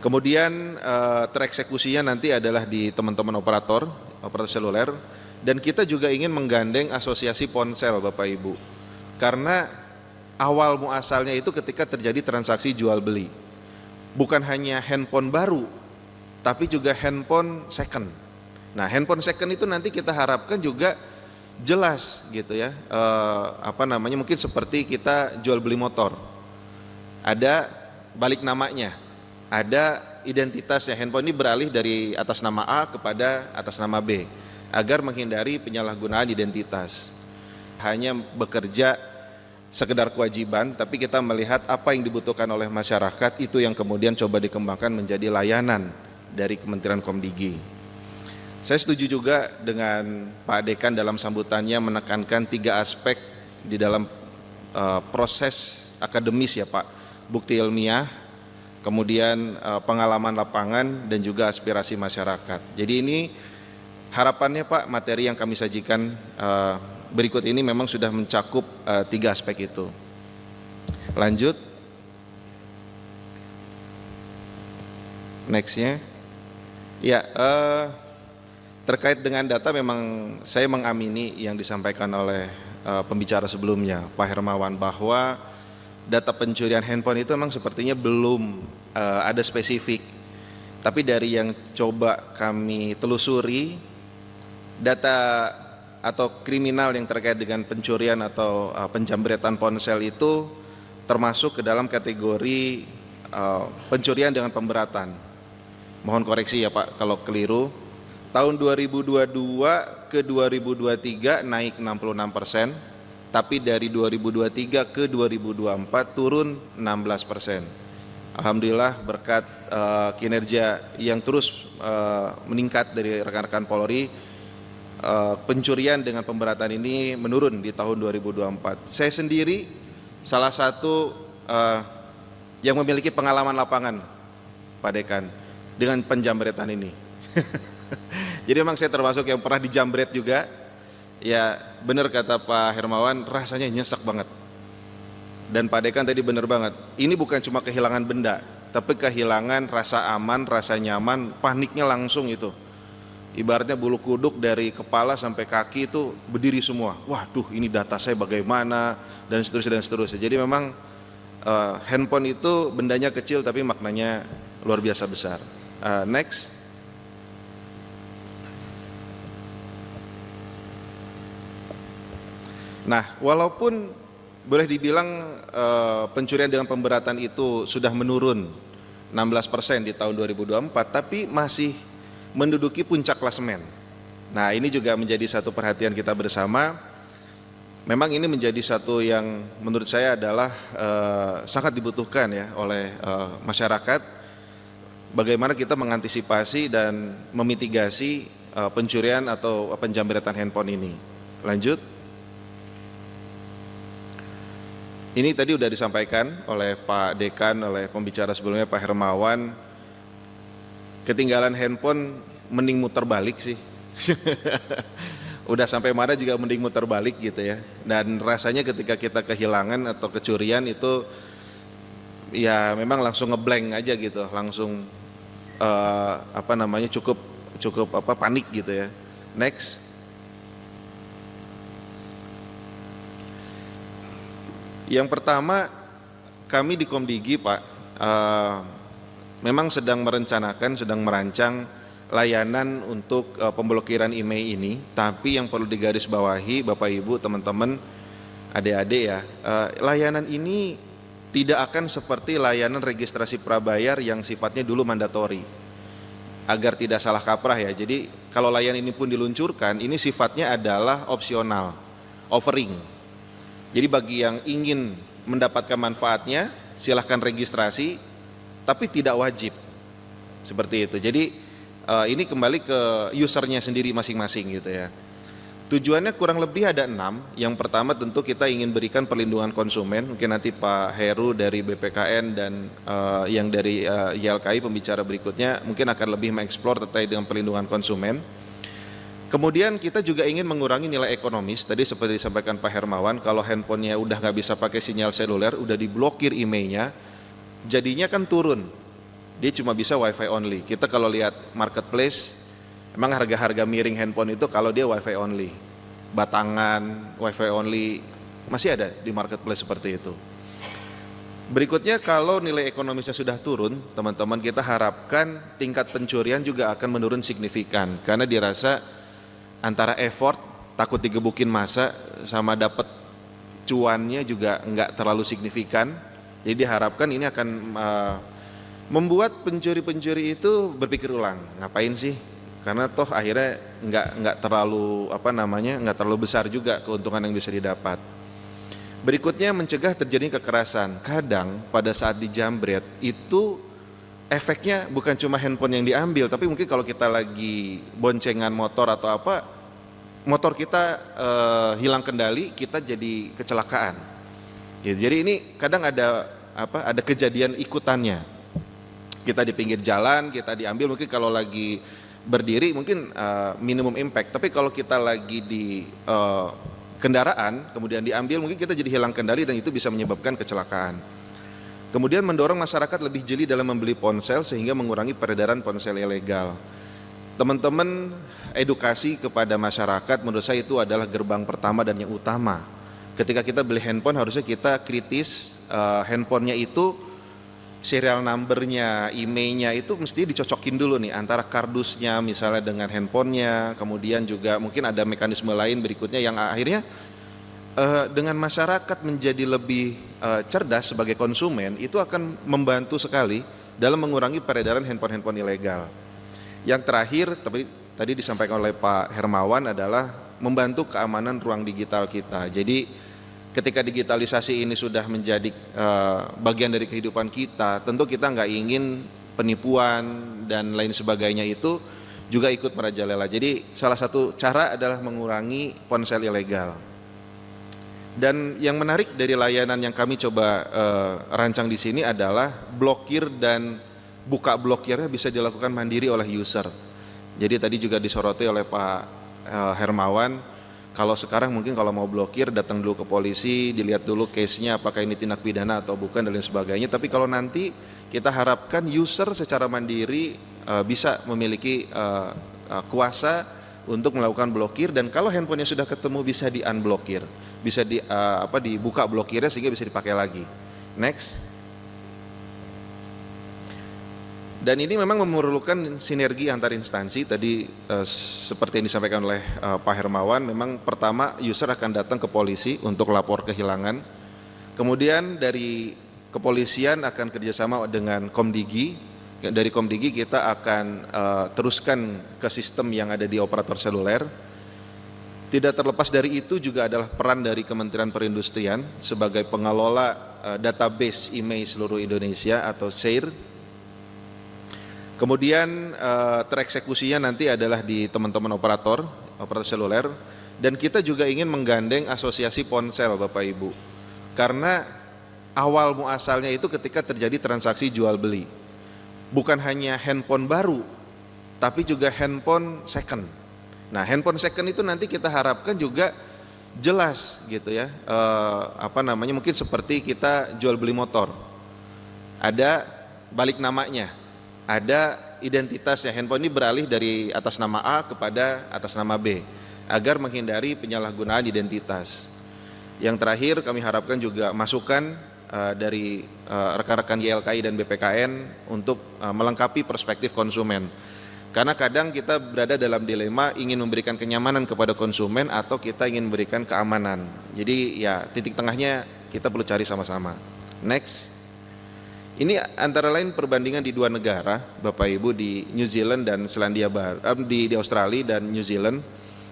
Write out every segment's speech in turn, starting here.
Kemudian tereksekusinya nanti adalah di teman-teman operator seluler, dan kita juga ingin menggandeng asosiasi ponsel Bapak Ibu. Karena awal muasalnya itu ketika terjadi transaksi jual beli. Bukan hanya handphone baru, tapi juga handphone second. Nah, handphone second itu nanti kita harapkan juga jelas gitu ya, mungkin seperti kita jual beli motor, ada balik namanya, ada identitasnya. Handphone ini beralih dari atas nama A kepada atas nama B, agar menghindari penyalahgunaan identitas. Hanya bekerja sekedar kewajiban, tapi kita melihat apa yang dibutuhkan oleh masyarakat, itu yang kemudian coba dikembangkan menjadi layanan dari Kementerian Komdigi. Saya setuju juga dengan Pak Dekan dalam sambutannya menekankan 3 aspek di dalam proses akademis ya Pak. Bukti ilmiah, kemudian pengalaman lapangan, dan juga aspirasi masyarakat. Jadi ini harapannya Pak, materi yang kami sajikan berikut ini memang sudah mencakup 3 aspek itu. Lanjut. Nextnya. Ya, terkait dengan data memang saya mengamini yang disampaikan oleh pembicara sebelumnya, Pak Hermawan, bahwa data pencurian handphone itu memang sepertinya belum ada spesifik. Tapi dari yang coba kami telusuri, data atau kriminal yang terkait dengan pencurian atau penjambretan ponsel itu termasuk ke dalam kategori pencurian dengan pemberatan. Mohon koreksi ya Pak kalau keliru. Tahun 2022 ke 2023 naik 66%, tapi dari 2023 ke 2024 turun 16%. Alhamdulillah berkat kinerja yang terus meningkat dari rekan-rekan Polri, pencurian dengan pemberatan ini menurun di tahun 2024. Saya sendiri salah satu yang memiliki pengalaman lapangan, Pak Dekan, dengan penjambretan ini. Jadi memang saya termasuk yang pernah dijambret juga. Ya benar kata Pak Hermawan, rasanya nyesek banget. Dan Pak Dekan tadi benar banget, ini bukan cuma kehilangan benda, tapi kehilangan rasa aman, rasa nyaman, paniknya langsung itu. Ibaratnya bulu kuduk dari kepala sampai kaki itu berdiri semua. Waduh, ini data saya bagaimana, dan seterusnya dan seterusnya. Jadi memang handphone itu bendanya kecil tapi maknanya luar biasa besar. Next. Nah, walaupun boleh dibilang pencurian dengan pemberatan itu sudah menurun 16% di tahun 2024, tapi masih menduduki puncak klasemen. Nah, ini juga menjadi satu perhatian kita bersama. Memang ini menjadi satu yang menurut saya adalah sangat dibutuhkan ya oleh masyarakat. Bagaimana kita mengantisipasi dan memitigasi pencurian atau penjambretan handphone ini. Lanjut. Ini tadi sudah disampaikan oleh Pak Dekan, oleh pembicara sebelumnya Pak Hermawan. Ketinggalan handphone mending muter balik sih. Udah sampai mana juga mending muter balik gitu ya. Dan rasanya ketika kita kehilangan atau kecurian itu ya memang langsung ngeblank aja gitu, langsung cukup panik gitu ya. Next. Yang pertama, kami di Komdigi Pak memang sedang merancang layanan untuk pemblokiran email ini. Tapi yang perlu digarisbawahi Bapak Ibu, teman-teman, adik-adik ya, layanan ini tidak akan seperti layanan registrasi prabayar yang sifatnya dulu mandatori. Agar tidak salah kaprah ya, jadi kalau layanan ini pun diluncurkan, ini sifatnya adalah opsional, offering. Jadi bagi yang ingin mendapatkan manfaatnya, silahkan registrasi, tapi tidak wajib. Seperti itu. Jadi ini kembali ke usernya sendiri masing-masing gitu ya. Tujuannya kurang lebih ada 6. Yang pertama tentu kita ingin berikan perlindungan konsumen. Mungkin nanti Pak Heru dari BPKN dan yang dari YLKI pembicara berikutnya mungkin akan lebih mengeksplor terkait dengan perlindungan konsumen. Kemudian kita juga ingin mengurangi nilai ekonomis. Tadi seperti disampaikan Pak Hermawan, kalau handphonenya udah nggak bisa pakai sinyal seluler, udah diblokir emailnya, jadinya kan turun dia cuma bisa WiFi only. Kita kalau lihat marketplace, emang harga-harga miring handphone itu kalau dia WiFi only, batangan WiFi only, masih ada di marketplace seperti itu. Berikutnya, kalau nilai ekonomisnya sudah turun, teman-teman, kita harapkan tingkat pencurian juga akan menurun signifikan, karena dirasa antara effort, takut digebukin masa, sama dapat cuannya juga nggak terlalu signifikan. Jadi diharapkan ini akan membuat pencuri-pencuri itu berpikir ulang, ngapain sih? Karena toh akhirnya nggak terlalu nggak terlalu besar juga keuntungan yang bisa didapat. Berikutnya, mencegah terjadinya kekerasan. Kadang pada saat dijambret itu efeknya bukan cuma handphone yang diambil, tapi mungkin kalau kita lagi boncengan motor atau apa, motor kita hilang kendali, kita jadi kecelakaan. Jadi ini kadang ada kejadian ikutannya. Kita di pinggir jalan, kita diambil, mungkin kalau lagi berdiri mungkin minimum impact, tapi kalau kita lagi di kendaraan kemudian diambil, mungkin kita jadi hilang kendali dan itu bisa menyebabkan kecelakaan. Kemudian mendorong masyarakat lebih jeli dalam membeli ponsel sehingga mengurangi peredaran ponsel ilegal. Teman-teman, edukasi kepada masyarakat menurut saya itu adalah gerbang pertama dan yang utama. Ketika kita beli handphone, harusnya kita kritis handphonenya itu, serial numbernya, emailnya itu mesti dicocokin dulu nih antara kardusnya misalnya dengan handphonenya. Kemudian juga mungkin ada mekanisme lain berikutnya yang akhirnya dengan masyarakat menjadi lebih cerdas sebagai konsumen, itu akan membantu sekali dalam mengurangi peredaran handphone-handphone ilegal. Yang terakhir, tadi disampaikan oleh Pak Hermawan, adalah membantu keamanan ruang digital kita. Jadi ketika digitalisasi ini sudah menjadi bagian dari kehidupan kita, tentu kita nggak ingin penipuan dan lain sebagainya itu juga ikut merajalela. Jadi salah satu cara adalah mengurangi ponsel ilegal. Dan yang menarik dari layanan yang kami coba rancang di sini adalah blokir dan buka blokirnya bisa dilakukan mandiri oleh user. Jadi tadi juga disoroti oleh Pak Hermawan, kalau sekarang mungkin kalau mau blokir datang dulu ke polisi, dilihat dulu case-nya apakah ini tindak pidana atau bukan dan lain sebagainya. Tapi kalau nanti kita harapkan user secara mandiri bisa memiliki kuasa untuk melakukan blokir, dan kalau handphonenya sudah ketemu bisa di-unblokir, bisa dibuka blokirnya sehingga bisa dipakai lagi. Next. Dan ini memang memerlukan sinergi antar instansi. Tadi seperti yang disampaikan oleh Pak Hermawan, memang pertama user akan datang ke polisi untuk lapor kehilangan. Kemudian dari kepolisian akan kerjasama dengan Komdigi. Dari Komdigi kita akan teruskan ke sistem yang ada di operator seluler. Tidak terlepas dari itu juga adalah peran dari Kementerian Perindustrian sebagai pengelola database email seluruh Indonesia atau SAIR. Kemudian tereksekusinya nanti adalah di teman-teman operator seluler, dan kita juga ingin menggandeng asosiasi ponsel Bapak Ibu, karena awal muasalnya itu ketika terjadi transaksi jual beli, bukan hanya handphone baru tapi juga handphone second. Nah, handphone second itu nanti kita harapkan juga jelas gitu ya, mungkin seperti kita jual beli motor, ada balik namanya, ada identitasnya, handphone ini beralih dari atas nama A kepada atas nama B, agar menghindari penyalahgunaan identitas. Yang terakhir, kami harapkan juga masukan dari rekan-rekan YLKI dan BPKN untuk melengkapi perspektif konsumen. Karena kadang kita berada dalam dilema ingin memberikan kenyamanan kepada konsumen atau kita ingin memberikan keamanan. Jadi ya titik tengahnya kita perlu cari sama-sama. Next. Ini antara lain perbandingan di dua negara, Bapak Ibu, di New Zealand dan Selandia Baru, di Australia dan New Zealand.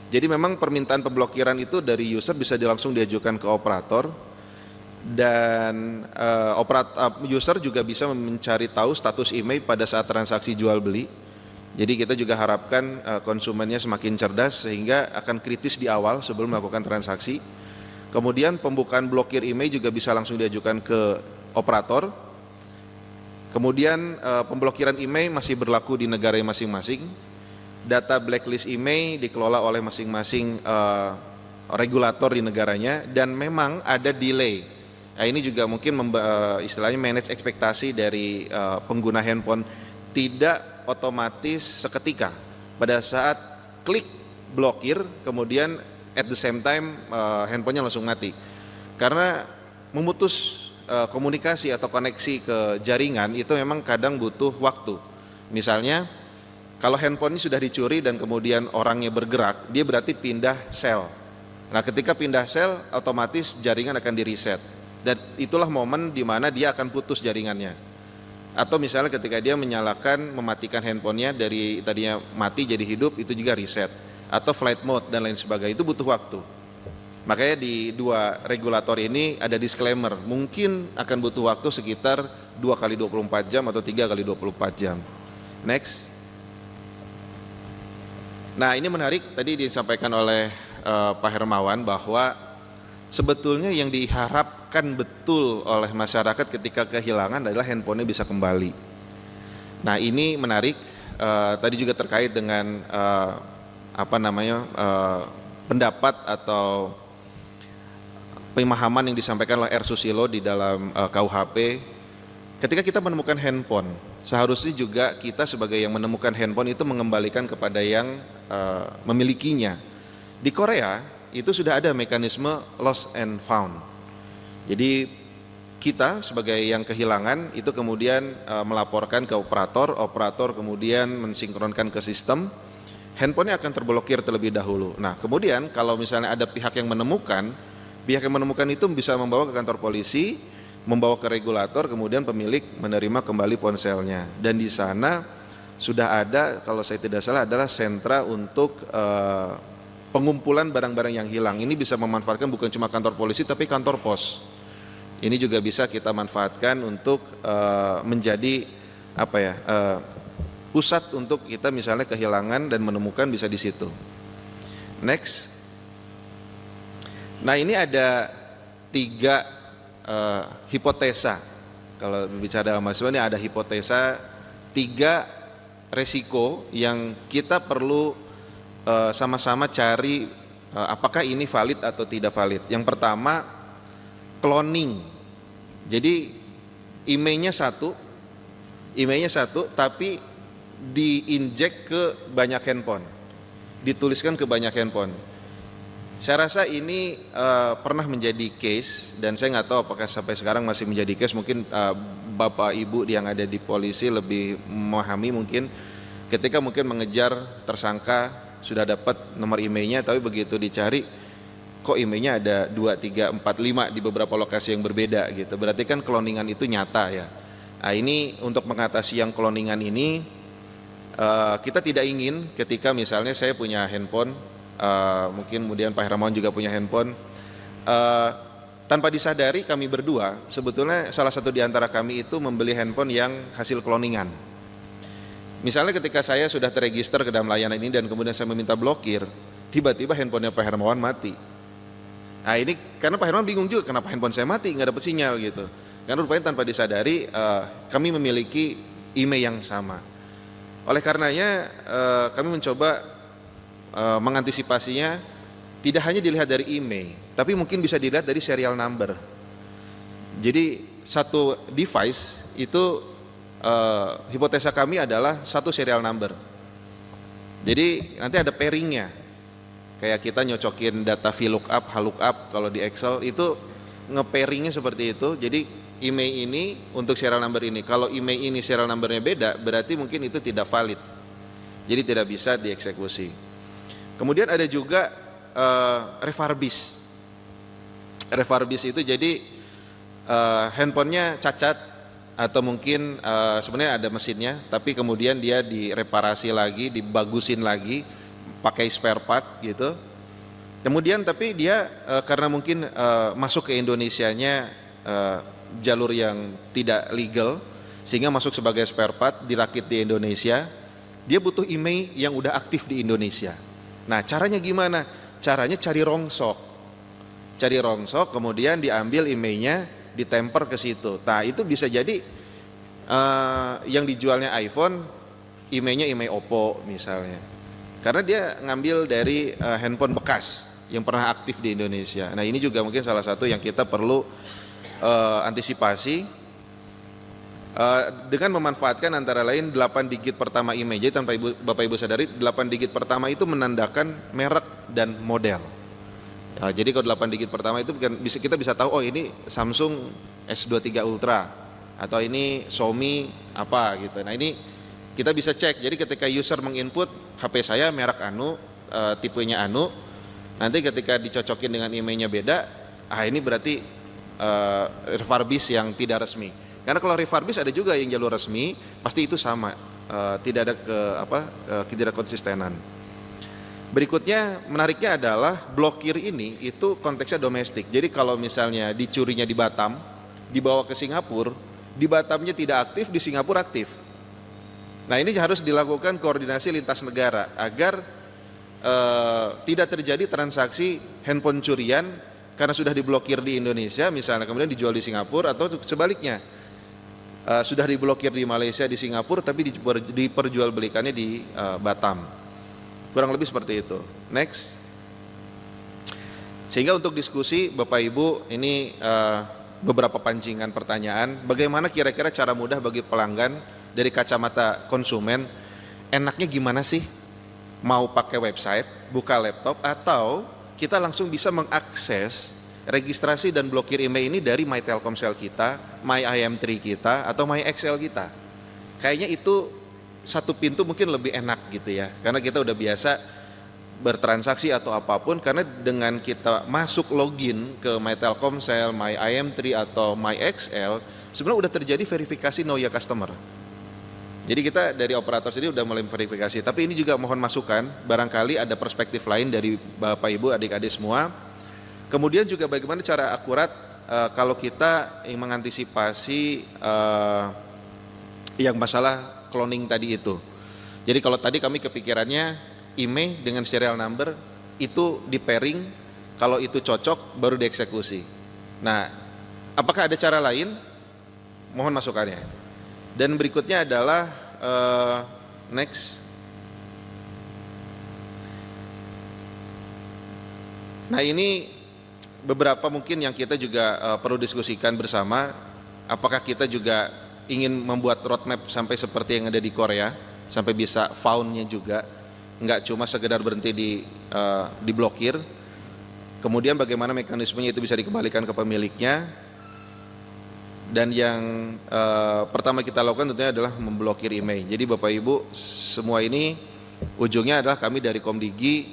Jadi memang permintaan pemblokiran itu dari user bisa langsung diajukan ke operator, dan user juga bisa mencari tahu status email pada saat transaksi jual beli. Jadi kita juga harapkan konsumennya semakin cerdas sehingga akan kritis di awal sebelum melakukan transaksi. Kemudian pembukaan blokir email juga bisa langsung diajukan ke operator. Kemudian pemblokiran email masih berlaku di negara masing-masing. Data blacklist email dikelola oleh masing-masing regulator di negaranya, dan memang ada delay Nah, ini juga mungkin istilahnya manage ekspektasi dari pengguna handphone, tidak otomatis seketika pada saat klik blokir kemudian at the same time handphonenya langsung mati, karena memutus komunikasi atau koneksi ke jaringan itu memang kadang butuh waktu. Misalnya kalau handphone ini sudah dicuri dan kemudian orangnya bergerak, dia berarti pindah sel. Nah, ketika pindah sel otomatis jaringan akan di reset, dan itulah momen di mana dia akan putus jaringannya. Atau misalnya ketika dia menyalakan, mematikan handphonenya dari tadinya mati jadi hidup, itu juga reset. Atau flight mode dan lain sebagainya, itu butuh waktu. Makanya di dua regulator ini ada disclaimer, mungkin akan butuh waktu sekitar 2 kali 24 jam atau 3 kali 24 jam. Next. Nah, ini menarik tadi disampaikan oleh Pak Hermawan bahwa sebetulnya yang diharapkan betul oleh masyarakat ketika kehilangan adalah handphonenya bisa kembali. Nah, ini menarik. Tadi juga terkait dengan pendapat atau pemahaman yang disampaikan oleh R. Susilo di dalam KUHP. Ketika kita menemukan handphone, seharusnya juga kita sebagai yang menemukan handphone itu mengembalikan kepada yang memilikinya. Di Korea itu sudah ada mekanisme lost and found. Jadi kita sebagai yang kehilangan itu kemudian melaporkan ke operator kemudian mensinkronkan ke sistem, handphonenya akan terblokir terlebih dahulu. Nah, kemudian kalau misalnya ada pihak yang menemukan itu bisa membawa ke kantor polisi, membawa ke regulator, kemudian pemilik menerima kembali ponselnya. Dan di sana sudah ada, kalau saya tidak salah, adalah sentra untuk pengumpulan barang-barang yang hilang. Ini bisa memanfaatkan bukan cuma kantor polisi tapi kantor pos. Ini juga bisa kita manfaatkan untuk menjadi pusat untuk kita misalnya kehilangan dan menemukan bisa di situ. Next. Nah, ini ada 3 hipotesa. Kalau bicara mahasiswa ini ada hipotesa 3 resiko yang kita perlu sama-sama cari apakah ini valid atau tidak valid. Yang pertama, cloning. Jadi emailnya satu tapi diinjek ke banyak handphone, dituliskan ke banyak handphone. Saya rasa ini pernah menjadi case, dan saya nggak tahu apakah sampai sekarang masih menjadi case. Mungkin Bapak Ibu yang ada di polisi lebih memahami, mungkin ketika mungkin mengejar tersangka sudah dapat nomor emailnya, tapi begitu dicari kok emailnya ada 2, 3, 4, 5 di beberapa lokasi yang berbeda gitu. Berarti kan cloningan itu nyata ya. Nah, ini untuk mengatasi yang cloningan ini kita tidak ingin ketika misalnya saya punya handphone, mungkin kemudian Pak Hermawan juga punya handphone, tanpa disadari kami berdua sebetulnya salah satu di antara kami itu membeli handphone yang hasil cloningan. Misalnya ketika saya sudah terregister ke dalam layanan ini dan kemudian saya meminta blokir, tiba-tiba handphonenya Pak Hermawan mati. Nah, ini karena Pak Hermawan bingung juga kenapa handphone saya mati, nggak dapat sinyal gitu. Karena rupanya tanpa disadari kami memiliki email yang sama. Oleh karenanya kami mencoba mengantisipasinya, tidak hanya dilihat dari email, tapi mungkin bisa dilihat dari serial number. Jadi satu device itu hipotesa kami adalah satu serial number. Jadi nanti ada pairingnya, kayak kita nyocokin data VLOOKUP, HLOOKUP kalau di Excel itu nge-pairingnya seperti itu. Jadi email ini untuk serial number ini, kalau email ini serial numbernya beda, berarti mungkin itu tidak valid, jadi tidak bisa dieksekusi. Kemudian ada juga refurbish. Refurbish itu jadi handphonenya cacat, atau mungkin sebenarnya ada mesinnya, tapi kemudian dia direparasi lagi, dibagusin lagi, pakai spare part gitu. Kemudian tapi dia karena mungkin masuk ke Indonesianya jalur yang tidak legal, sehingga masuk sebagai spare part, dirakit di Indonesia, dia butuh email yang udah aktif di Indonesia. Nah, caranya gimana? Caranya cari rongsok, kemudian diambil emailnya, ditemper ke situ. Nah, itu bisa jadi yang dijualnya iPhone, emailnya email Oppo misalnya, karena dia ngambil dari handphone bekas yang pernah aktif di Indonesia. Nah, ini juga mungkin salah satu yang kita perlu antisipasi dengan memanfaatkan antara lain 8 digit pertama IMEI. Jadi tanpa Bapak Ibu sadari 8 digit pertama itu menandakan merek dan model. Jadi kalau 8 digit pertama itu kita bisa tahu oh ini Samsung S23 Ultra atau ini Xiaomi apa gitu. Nah ini kita bisa cek. Jadi ketika user menginput HP saya merek anu, tipenya anu, nanti ketika dicocokin dengan IMEI-nya beda, ini berarti refurbish yang tidak resmi. Karena kalau refurbish ada juga yang jalur resmi, pasti itu sama, tidak ada tidak konsistenan. Berikutnya menariknya adalah blokir ini itu konteksnya domestik. Jadi kalau misalnya dicurinya di Batam, dibawa ke Singapura, di Batamnya tidak aktif, di Singapura aktif. Nah ini harus dilakukan koordinasi lintas negara agar tidak terjadi transaksi handphone curian karena sudah diblokir di Indonesia misalnya kemudian dijual di Singapura atau sebaliknya sudah diblokir di Malaysia di Singapura tapi diperjualbelikannya di Batam. Kurang lebih seperti itu. Next. Sehingga untuk diskusi Bapak Ibu ini beberapa pancingan pertanyaan, bagaimana kira-kira cara mudah bagi pelanggan dari kacamata konsumen, enaknya gimana sih? Mau pakai website, buka laptop, atau kita langsung bisa mengakses registrasi dan blokir IMEI ini dari My Telkomsel kita, My IM3 kita, atau My XL kita. Kayaknya itu satu pintu mungkin lebih enak gitu ya, karena kita udah biasa bertransaksi atau apapun, karena dengan kita masuk login ke My Telkomsel, My IM3 atau My XL, sebenarnya udah terjadi verifikasi know your customer. Jadi kita dari operator sendiri udah mulai verifikasi, tapi ini juga mohon masukan, barangkali ada perspektif lain dari Bapak Ibu, adik-adik semua. Kemudian juga bagaimana cara akurat kalau kita ingin mengantisipasi yang masalah cloning tadi itu. Jadi kalau tadi kami kepikirannya IMEI dengan serial number itu di pairing, kalau itu cocok baru dieksekusi. Nah, apakah ada cara lain? Mohon masukannya. Dan berikutnya adalah next. Nah ini beberapa mungkin yang kita juga perlu diskusikan bersama. Apakah kita juga ingin membuat roadmap sampai seperti yang ada di Korea, sampai bisa found-nya juga, nggak cuma sekedar berhenti di blokir. Kemudian bagaimana mekanismenya itu bisa dikembalikan ke pemiliknya. Dan yang pertama kita lakukan tentunya adalah memblokir IMEI. Jadi Bapak Ibu semua ini ujungnya adalah kami dari Komdigi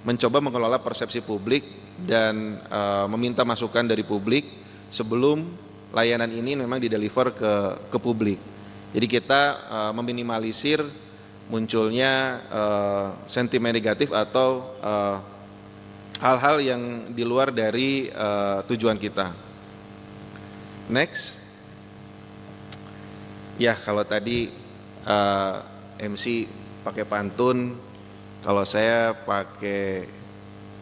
mencoba mengelola persepsi publik dan meminta masukan dari publik sebelum layanan ini memang dideliver ke publik. Jadi kita meminimalisir munculnya sentimen negatif atau hal-hal yang di luar dari tujuan kita. Next. Ya kalau tadi MC pakai pantun, kalau saya pakai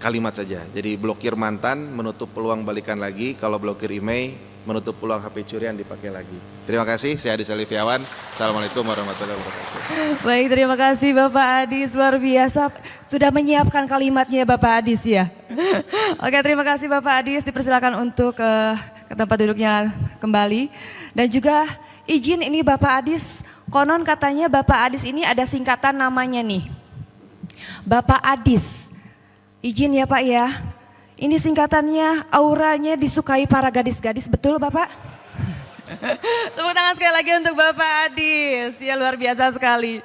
kalimat saja. Jadi blokir mantan menutup peluang balikan lagi, kalau blokir IMEI menutup peluang HP curian dipakai lagi. Terima kasih, saya Adis Alifiawan. Assalamualaikum warahmatullahi wabarakatuh. Baik, terima kasih Bapak Adis, luar biasa sudah menyiapkan kalimatnya Bapak Adis ya. Oke, terima kasih Bapak Adis, dipersilakan untuk ke tempat duduknya kembali. Dan juga izin ini Bapak Adis, konon katanya Bapak Adis ini ada singkatan namanya nih. Bapak Adis, izin ya Pak ya. Ini singkatannya auranya disukai para gadis-gadis, betul Bapak? Tepuk tangan sekali lagi untuk Bapak Adis, ya luar biasa sekali.